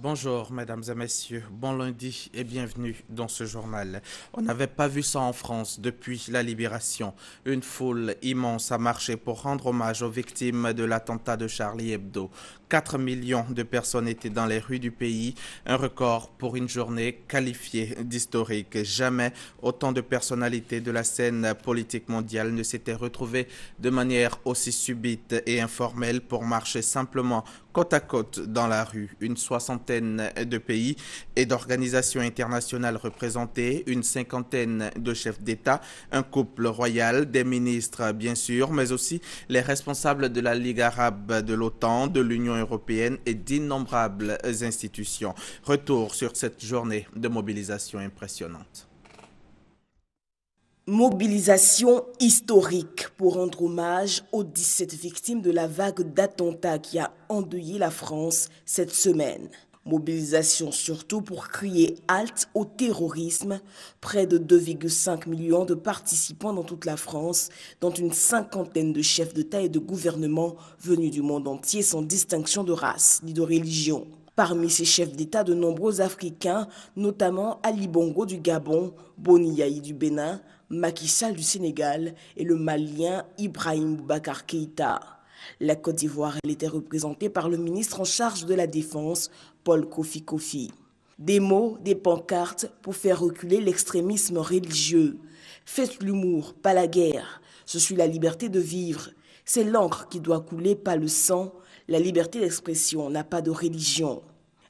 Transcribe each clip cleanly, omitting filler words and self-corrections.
Bonjour, mesdames et messieurs. Bon lundi et bienvenue dans ce journal. On n'avait pas vu ça en France depuis la libération. Une foule immense a marché pour rendre hommage aux victimes de l'attentat de Charlie Hebdo. 4 millions de personnes étaient dans les rues du pays, un record pour une journée qualifiée d'historique. Jamais autant de personnalités de la scène politique mondiale ne s'étaient retrouvées de manière aussi subite et informelle pour marcher simplement côte à côte dans la rue. Une soixantaine de pays et d'organisations internationales représentées, une cinquantaine de chefs d'État, un couple royal, des ministres bien sûr, mais aussi les responsables de la Ligue arabe, de l'OTAN, de l'Union européenne et d'innombrables institutions. Retour sur cette journée de mobilisation impressionnante. Mobilisation historique pour rendre hommage aux 17 victimes de la vague d'attentats qui a endeuillé la France cette semaine. Mobilisation surtout pour crier halte au terrorisme. Près de 2,5 millions de participants dans toute la France, dont une cinquantaine de chefs d'État et de gouvernement venus du monde entier sans distinction de race ni de religion. Parmi ces chefs d'État, de nombreux Africains, notamment Ali Bongo du Gabon, Boni Yayi du Bénin, Macky Sall du Sénégal et le Malien Ibrahim Boubacar Keïta. La Côte d'Ivoire, elle était représentée par le ministre en charge de la Défense, Paul Kofi Kofi. Des mots, des pancartes pour faire reculer l'extrémisme religieux. Faites l'humour, pas la guerre. Je suis la liberté de vivre. C'est l'encre qui doit couler, pas le sang. La liberté d'expression n'a pas de religion.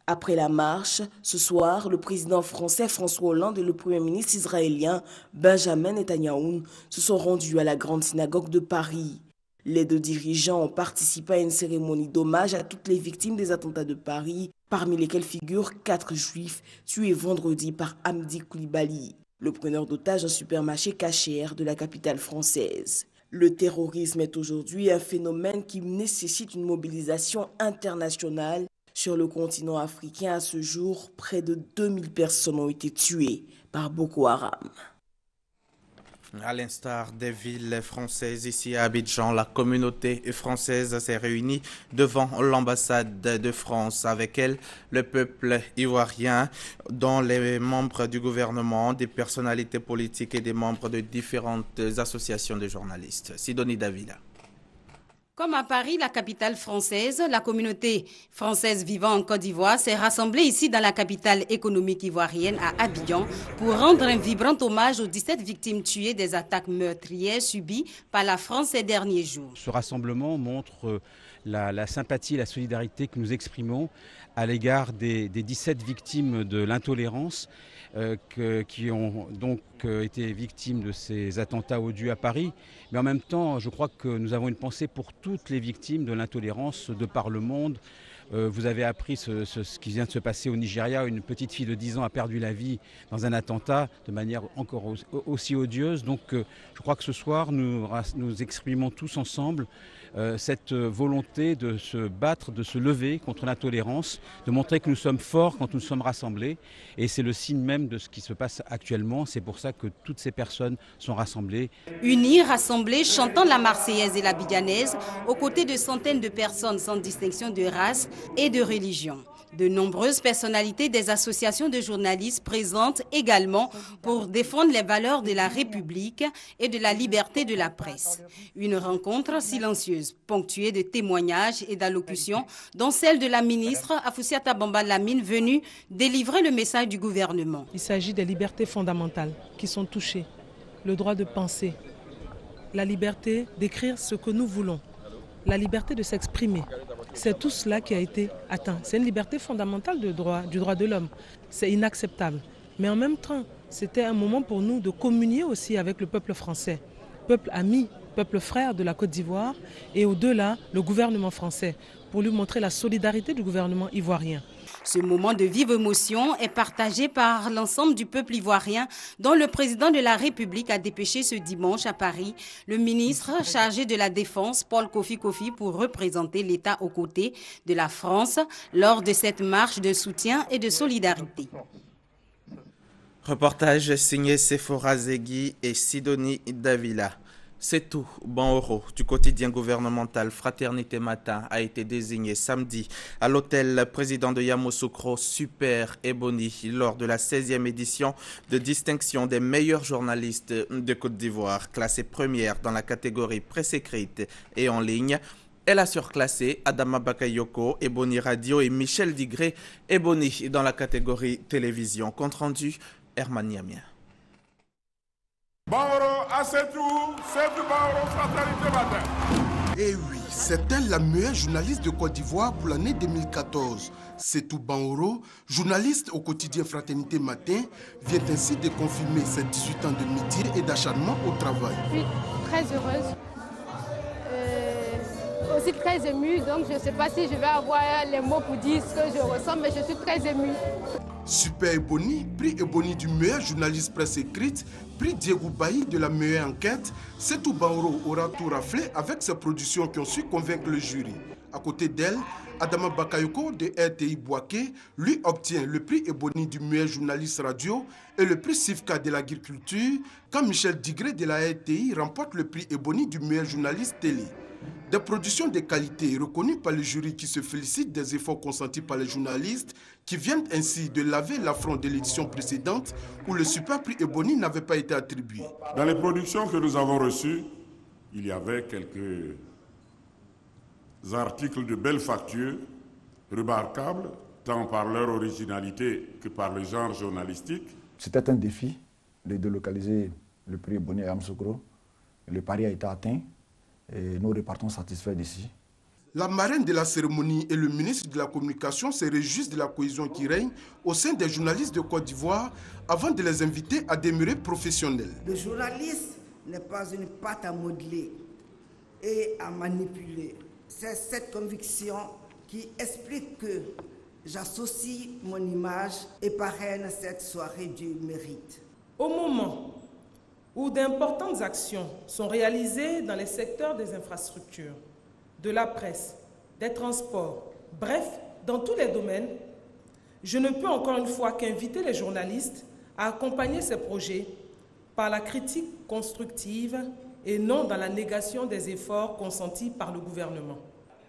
Après la marche, ce soir, le président français François Hollande et le premier ministre israélien Benjamin Netanyahou se sont rendus à la grande synagogue de Paris. Les deux dirigeants ont participé à une cérémonie d'hommage à toutes les victimes des attentats de Paris, parmi lesquels figurent 4 juifs tués vendredi par Hamdi Koulibaly, le preneur d'otages d'un supermarché Cacher de la capitale française. Le terrorisme est aujourd'hui un phénomène qui nécessite une mobilisation internationale. Sur le continent africain, à ce jour, près de 2000 personnes ont été tuées par Boko Haram. À l'instar des villes françaises ici à Abidjan, la communauté française s'est réunie devant l'ambassade de France. Avec elle, le peuple ivoirien, dont les membres du gouvernement, des personnalités politiques et des membres de différentes associations de journalistes. Sidonie Davila. Comme à Paris, la capitale française, la communauté française vivant en Côte d'Ivoire s'est rassemblée ici dans la capitale économique ivoirienne à Abidjan pour rendre un vibrant hommage aux 17 victimes tuées des attaques meurtrières subies par la France ces derniers jours. Ce rassemblement montre la sympathie et la solidarité que nous exprimons à l'égard des 17 victimes de l'intolérance qui ont donc été victimes de ces attentats odieux à Paris. Mais en même temps, je crois que nous avons une pensée pour toutes les victimes de l'intolérance de par le monde. Vous avez appris ce qui vient de se passer au Nigeria. Une petite fille de 10 ans a perdu la vie dans un attentat de manière encore aussi odieuse. Donc je crois que ce soir, nous exprimons tous ensemble cette volonté de se battre, de se lever contre l'intolérance, de montrer que nous sommes forts quand nous sommes rassemblés. Et c'est le signe même de ce qui se passe actuellement. C'est pour ça que toutes ces personnes sont rassemblées. Unis, rassemblés, chantant la Marseillaise et la Biganaise, aux côtés de centaines de personnes sans distinction de race et de religion. De nombreuses personnalités des associations de journalistes présentes également pour défendre les valeurs de la République et de la liberté de la presse. Une rencontre silencieuse, ponctuée de témoignages et d'allocutions, dont celle de la ministre Afoussiata Bamba Lamine venue délivrer le message du gouvernement. Il s'agit des libertés fondamentales qui sont touchées. Le droit de penser, la liberté d'écrire ce que nous voulons, la liberté de s'exprimer. C'est tout cela qui a été atteint. C'est une liberté fondamentale du droit de l'homme. C'est inacceptable. Mais en même temps, c'était un moment pour nous de communier aussi avec le peuple français, peuple ami, peuple frère de la Côte d'Ivoire et au-delà, le gouvernement français, pour lui montrer la solidarité du gouvernement ivoirien. Ce moment de vive émotion est partagé par l'ensemble du peuple ivoirien dont le président de la République a dépêché ce dimanche à Paris le ministre chargé de la Défense, Paul Kofi Kofi, pour représenter l'État aux côtés de la France lors de cette marche de soutien et de solidarité. Reportage signé Sephora Zegui et Sidonie Davila. C'est tout. Banoro du quotidien gouvernemental Fraternité Matin a été désigné samedi à l'hôtel président de Yamoussoukro Super Ebony lors de la 16e édition de distinction des meilleurs journalistes de Côte d'Ivoire, classée première dans la catégorie presse écrite et en ligne. Elle a surclassé Adama Bakayoko, Ebony Radio et Michel Digré, Ebony dans la catégorie télévision. Compte rendu, Herman Niamien. Banoro, c'est tout Banoro, Fraternité Matin. Eh oui, c'est elle la meilleure journaliste de Côte d'Ivoire pour l'année 2014. Setou Banoro, journaliste au quotidien Fraternité Matin, vient ainsi de confirmer ses 18 ans de métier et d'acharnement au travail. Je suis très heureuse, aussi très émue, donc je ne sais pas si je vais avoir les mots pour dire ce que je ressens, mais je suis très émue. Super Ebony, prix Ebony du meilleur journaliste presse écrite, prix Diego Bailly de la meilleure enquête, Setou Banoro aura tout raflé avec ses productions qui ont su convaincre le jury. À côté d'elle, Adama Bakayoko de RTI Bouaké lui obtient le prix Ebony du meilleur journaliste radio et le prix Sifka de l'agriculture, quand Michel Digré de la RTI remporte le prix Ebony du meilleur journaliste télé. Des productions de qualité reconnues par le jury qui se félicite des efforts consentis par les journalistes qui viennent ainsi de laver l'affront de l'édition précédente où le super prix Ebony n'avait pas été attribué. Dans les productions que nous avons reçues, il y avait quelques articles de belle facture, remarquables, tant par leur originalité que par le genre journalistique. C'était un défi de délocaliser le prix Ebony à Yamoussoukro. Le pari a été atteint. Et nous repartons satisfaits d'ici. La marraine de la cérémonie et le ministre de la Communication se réjouissent de la cohésion qui règne au sein des journalistes de Côte d'Ivoire avant de les inviter à demeurer professionnels. Le journaliste n'est pas une pâte à modeler et à manipuler. C'est cette conviction qui explique que j'associe mon image et parraine cette soirée du mérite. Au moment où d'importantes actions sont réalisées dans les secteurs des infrastructures, de la presse, des transports, bref, dans tous les domaines, je ne peux encore une fois qu'inviter les journalistes à accompagner ces projets par la critique constructive et non dans la négation des efforts consentis par le gouvernement.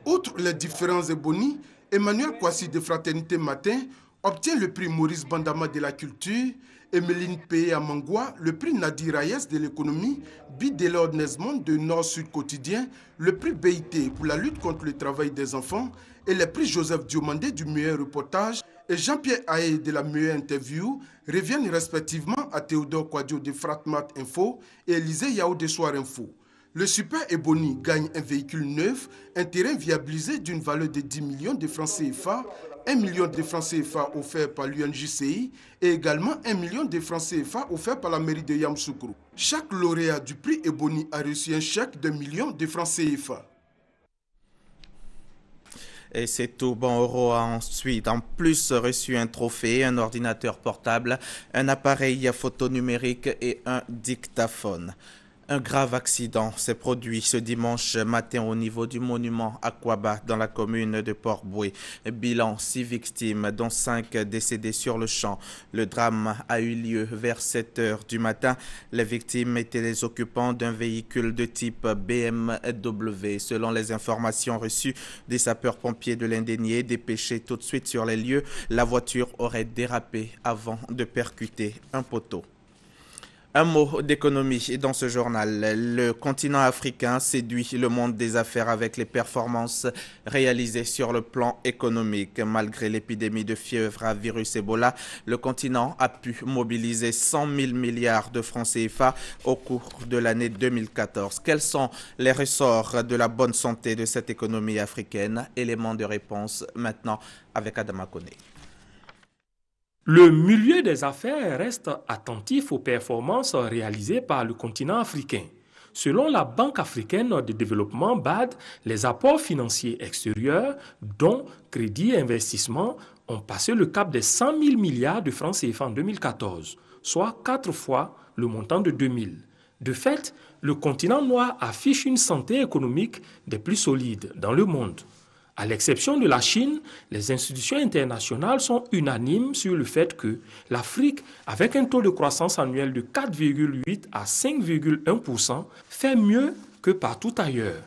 Outre les différents Ebony, Emmanuel Kouassi de Fraternité Matin obtient le prix Maurice Bandama de la culture, Emeline Peye Amangwa, le prix Nadir Hayes de l'économie, Bidelord Nesmond de Nord-Sud Quotidien, le prix BIT pour la lutte contre le travail des enfants et les prix Joseph Diomandé du meilleur reportage et Jean-Pierre Aé de la meilleure interview reviennent respectivement à Théodore Kouadio de Fratmat Info et Élisée Yao de Soir Info. Le Super Ebony gagne un véhicule neuf, un terrain viabilisé d'une valeur de 10 millions de francs CFA, 1 million de francs CFA offert par l'UNJCI et également 1 million de francs CFA offert par la mairie de Yamoussoukro. Chaque lauréat du prix Ebony a reçu un chèque d'1 million de francs CFA. Et Setou Banoro a ensuite en plus reçu un trophée, un ordinateur portable, un appareil photo numérique et un dictaphone. Un grave accident s'est produit ce dimanche matin au niveau du monument Akwaba dans la commune de Port-Boué. Bilan 6 victimes, dont 5 décédés sur le champ. Le drame a eu lieu vers 7 heures du matin. Les victimes étaient les occupants d'un véhicule de type BMW. Selon les informations reçues des sapeurs-pompiers de l'Indénié, dépêchés tout de suite sur les lieux, la voiture aurait dérapé avant de percuter un poteau. Un mot d'économie dans ce journal. Le continent africain séduit le monde des affaires avec les performances réalisées sur le plan économique. Malgré l'épidémie de fièvre à virus Ebola, le continent a pu mobiliser 100 000 milliards de francs CFA au cours de l'année 2014. Quels sont les ressorts de la bonne santé de cette économie africaine? Élément de réponse maintenant avec Adama Koné. Le milieu des affaires reste attentif aux performances réalisées par le continent africain. Selon la Banque africaine de développement BAD, les apports financiers extérieurs, dont crédit et investissement, ont passé le cap des 100 000 milliards de francs CFA en 2014, soit 4 fois le montant de 2000. De fait, le continent noir affiche une santé économique des plus solides dans le monde. À l'exception de la Chine, les institutions internationales sont unanimes sur le fait que l'Afrique, avec un taux de croissance annuel de 4,8 à 5,1%, fait mieux que partout ailleurs.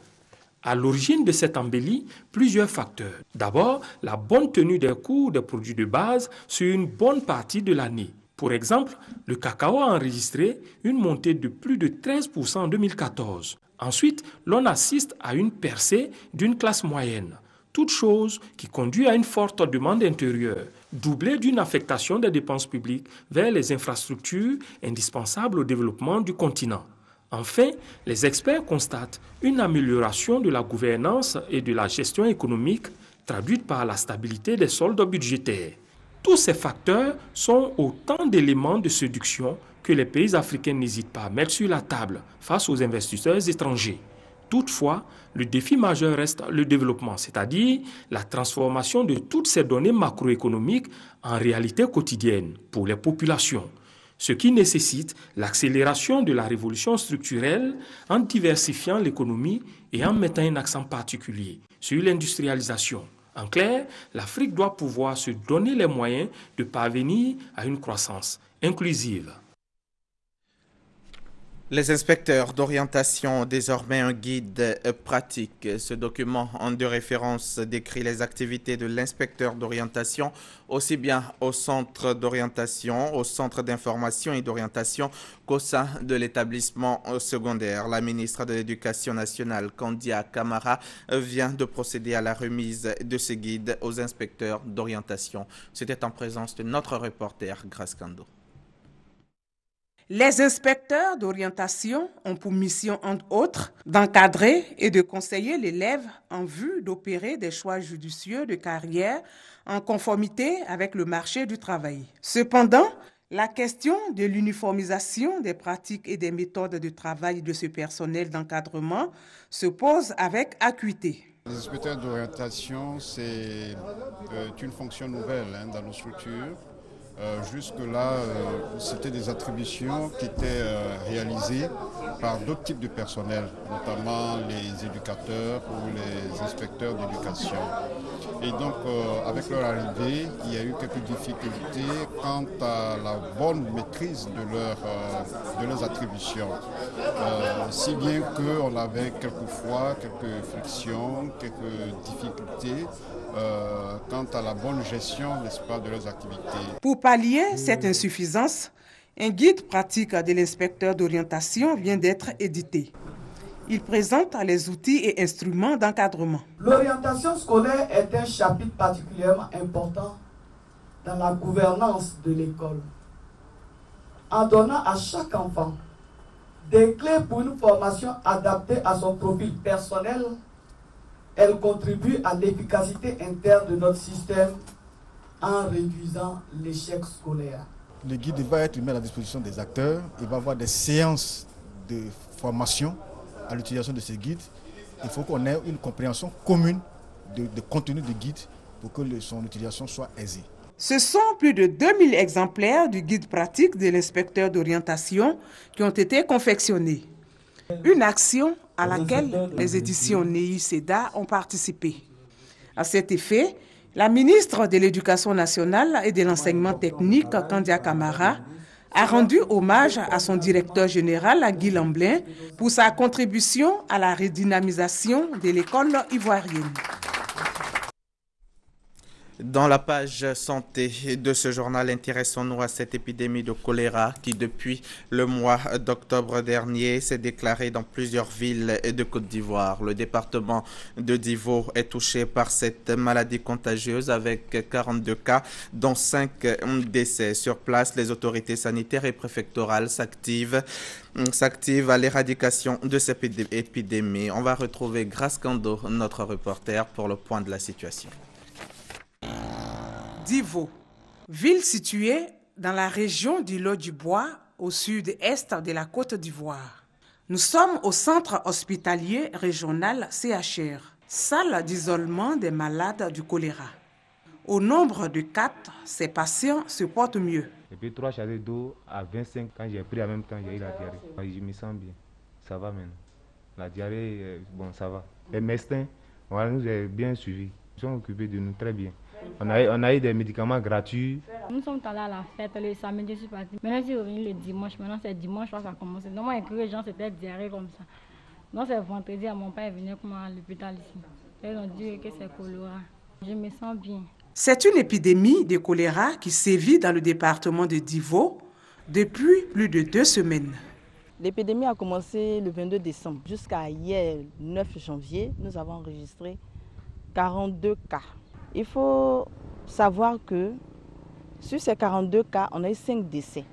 À l'origine de cette embellie, plusieurs facteurs. D'abord, la bonne tenue des cours des produits de base sur une bonne partie de l'année. Pour exemple, le cacao a enregistré une montée de plus de 13% en 2014. Ensuite, l'on assiste à une percée d'une classe moyenne. Toute chose qui conduit à une forte demande intérieure, doublée d'une affectation des dépenses publiques vers les infrastructures indispensables au développement du continent. Enfin, les experts constatent une amélioration de la gouvernance et de la gestion économique traduite par la stabilité des soldes budgétaires. Tous ces facteurs sont autant d'éléments de séduction que les pays africains n'hésitent pas à mettre sur la table face aux investisseurs étrangers. Toutefois, le défi majeur reste le développement, c'est-à-dire la transformation de toutes ces données macroéconomiques en réalité quotidienne pour les populations, ce qui nécessite l'accélération de la révolution structurelle en diversifiant l'économie et en mettant un accent particulier sur l'industrialisation. En clair, l'Afrique doit pouvoir se donner les moyens de parvenir à une croissance inclusive. Les inspecteurs d'orientation ont désormais un guide pratique. Ce document de référence décrit les activités de l'inspecteur d'orientation aussi bien au centre d'orientation, au centre d'information et d'orientation qu'au sein de l'établissement secondaire. La ministre de l'Éducation nationale, Kandia Camara, vient de procéder à la remise de ce guide aux inspecteurs d'orientation. C'était en présence de notre reporter Grace Kando. Les inspecteurs d'orientation ont pour mission, entre autres, d'encadrer et de conseiller l'élève en vue d'opérer des choix judicieux de carrière en conformité avec le marché du travail. Cependant, la question de l'uniformisation des pratiques et des méthodes de travail de ce personnel d'encadrement se pose avec acuité. Les inspecteurs d'orientation, c'est une fonction nouvelle dans nos structures. Jusque-là, c'était des attributions qui étaient réalisées par d'autres types de personnel, notamment les éducateurs ou les inspecteurs d'éducation. Et donc, avec leur arrivée, il y a eu quelques difficultés quant à la bonne maîtrise de leurs attributions. Si bien qu'on avait quelquefois quelques frictions, quelques difficultés quant à la bonne gestion, n'est-ce pas, de leurs activités. Pour pallier cette insuffisance, un guide pratique de l'inspecteur d'orientation vient d'être édité. Il présente les outils et instruments d'encadrement. L'orientation scolaire est un chapitre particulièrement important dans la gouvernance de l'école. En donnant à chaque enfant des clés pour une formation adaptée à son profil personnel, elle contribue à l'efficacité interne de notre système en réduisant l'échec scolaire. Le guide va être mis à la disposition des acteurs. Il va y avoir des séances de formation à l'utilisation de ces guides. Il faut qu'on ait une compréhension commune de contenu du guide pour que son utilisation soit aisée. Ce sont plus de 2000 exemplaires du guide pratique de l'inspecteur d'orientation qui ont été confectionnés. Une action à laquelle les éditions Nei-Seda ont participé. À cet effet, la ministre de l'Éducation nationale et de l'enseignement technique, Kandia Camara, a rendu hommage à son directeur général, Guy Lamblin, pour sa contribution à la redynamisation de l'école ivoirienne. Dans la page santé de ce journal, intéressons-nous à cette épidémie de choléra qui, depuis le mois d'octobre dernier, s'est déclarée dans plusieurs villes de Côte d'Ivoire. Le département de Divo est touché par cette maladie contagieuse avec 42 cas, dont 5 décès. Sur place, les autorités sanitaires et préfectorales s'activent à l'éradication de cette épidémie. On va retrouver Grace Kando, notre reporter, pour le point de la situation. Divo, ville située dans la région du Lot-du-Bois, au sud-est de la Côte d'Ivoire. Nous sommes au centre hospitalier régional CHR, salle d'isolement des malades du choléra. Au nombre de 4, ces patients se portent mieux. Depuis 3 chargés d'eau à 25, quand j'ai pris en même temps, j'ai eu la diarrhée. Je me sens bien, ça va maintenant. La diarrhée, bon, ça va. Les médecins Voilà, nous a bien suivis. Ils sont occupés de nous très bien. On a eu des médicaments gratuits. Nous sommes allés à la fête le samedi, je suis parti. Maintenant, je suis revenu le dimanche. Maintenant, c'est dimanche que ça a commencé. Normalement, les gens, c'était diarrhée comme ça. Donc, c'est vendredi, mon père est venu avec moi à l'hôpital ici. Ils ont dit que c'est choléra. Je me sens bien. C'est une épidémie de choléra qui sévit dans le département de Divo depuis plus de 2 semaines. L'épidémie a commencé le 22 décembre. Jusqu'à hier, 9 janvier, nous avons enregistré 42 cas. Il faut savoir que sur ces 42 cas, on a eu 5 décès.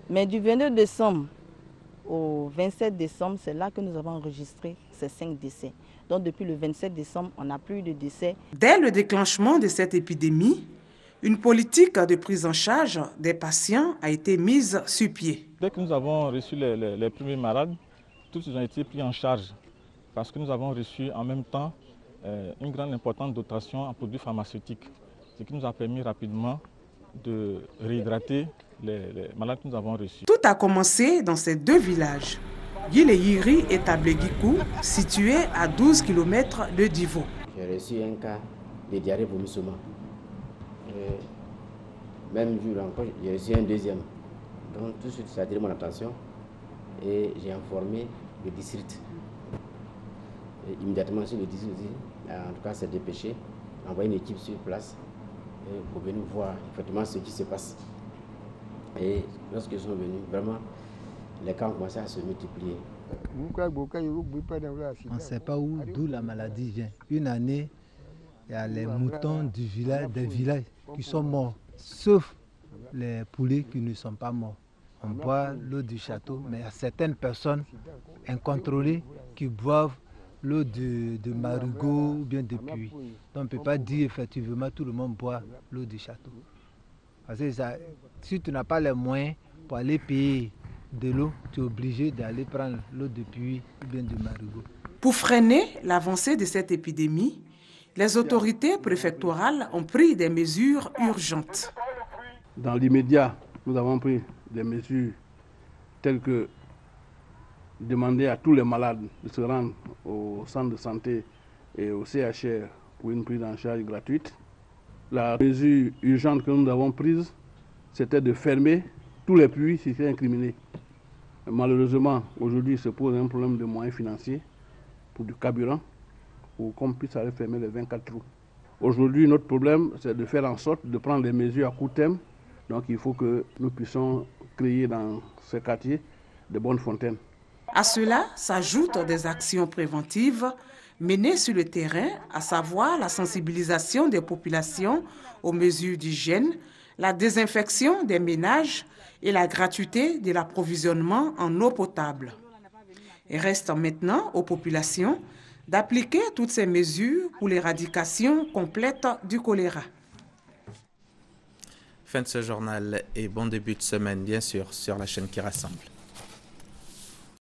Mais du 22 décembre au 27 décembre, c'est là que nous avons enregistré ces 5 décès. Donc depuis le 27 décembre, on n'a plus de décès. Dès le déclenchement de cette épidémie, une politique de prise en charge des patients a été mise sur pied. Dès que nous avons reçu les premiers malades, tous ils ont été pris en charge parce que nous avons reçu en même temps une grande importante dotation en produits pharmaceutiques, ce qui nous a permis rapidement de réhydrater les malades que nous avons reçus. Tout a commencé dans ces 2 villages, Guileyiri et Tableguikou, situés à 12 km de Divo. J'ai reçu un cas de diarrhée vomissement. Même jour encore, j'ai reçu un deuxième. Donc tout de suite, ça a attiré mon attention et j'ai informé le district. Et immédiatement sur le district, en tout cas, c'est dépêché, envoyé une équipe sur place pour venir voir effectivement ce qui se passe. Et lorsqu'ils sont venus, vraiment, les cas ont commencé à se multiplier. On ne sait pas d'où la maladie vient. Une année, il y a les moutons du village, des villages qui sont morts, sauf les poulets qui ne sont pas morts. On boit l'eau du château, mais il y a certaines personnes incontrôlées qui boivent l'eau de marigot ou bien de puits. Donc on ne peut pas dire effectivement tout le monde boit l'eau du château. Parce que si tu n'as pas les moyens pour aller payer de l'eau, tu es obligé d'aller prendre l'eau de puits ou bien de marigot. Pour freiner l'avancée de cette épidémie, les autorités préfectorales ont pris des mesures urgentes. Dans l'immédiat, nous avons pris des mesures telles que demander à tous les malades de se rendre au centre de santé et au CHR pour une prise en charge gratuite. La mesure urgente que nous avons prise, c'était de fermer tous les puits qui étaient incriminés. Malheureusement, aujourd'hui, se pose un problème de moyens financiers pour du carburant, pour qu'on puisse aller fermer les 24 trous. Aujourd'hui, notre problème, c'est de faire en sorte de prendre les mesures à court terme. Donc il faut que nous puissions créer dans ces quartiers de bonnes fontaines. À cela s'ajoutent des actions préventives menées sur le terrain, à savoir la sensibilisation des populations aux mesures d'hygiène, la désinfection des ménages et la gratuité de l'approvisionnement en eau potable. Il reste maintenant aux populations d'appliquer toutes ces mesures pour l'éradication complète du choléra. Fin de ce journal et bon début de semaine, bien sûr, sur la chaîne qui rassemble.